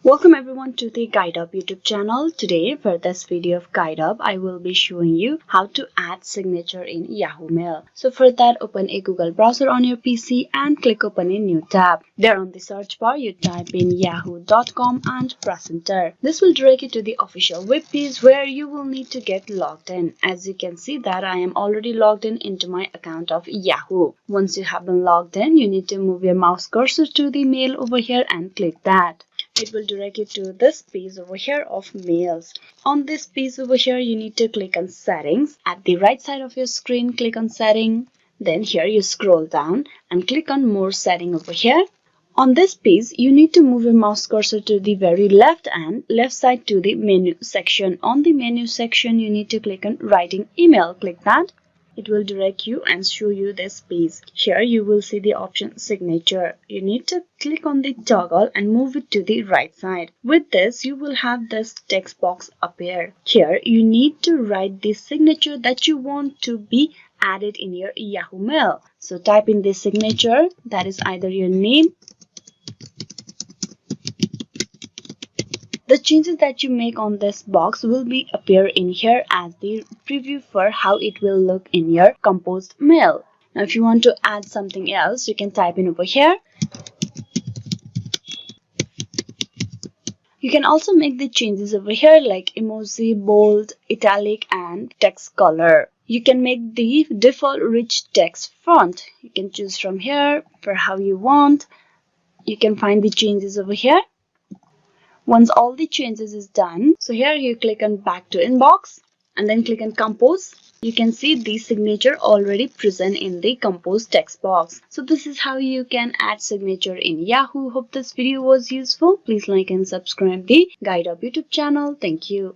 Welcome everyone to the Guide Up YouTube channel. Today for this video of Guide Up, I will be showing you how to add signature in Yahoo Mail. So for that, open a Google browser on your PC and click open a new tab. There on the search bar, you type in yahoo.com and press enter. This will direct you to the official web page where you will need to get logged in. As you can see that I am already logged in into my account of Yahoo. Once you have been logged in, you need to move your mouse cursor to the mail over here and click that. It will direct you to this page over here of mails. On this page over here, you need to click on settings. At the right side of your screen, click on setting. Then here you scroll down and click on more setting over here. On this page, you need to move your mouse cursor to the very left and left side to the menu section. On the menu section, you need to click on writing email. Click that. It will direct you and show you this page. Here you will see the option signature. You need to click on the toggle and move it to the right side. With this, you will have this text box appear. Here you need to write the signature that you want to be added in your Yahoo Mail. So type in the signature, that is either your name. The changes that you make on this box will be appear in here as the preview for how it will look in your composed mail. Now if you want to add something else, you can type in over here. You can also make the changes over here like emoji, bold, italic and text color. You can make the default rich text font. You can choose from here for how you want. You can find the changes over here. Once all the changes is done, so here you click on back to inbox and then click on compose. You can see the signature already present in the compose text box. So this is how you can add signature in Yahoo. Hope this video was useful. Please like and subscribe the Guide Up YouTube channel. Thank you.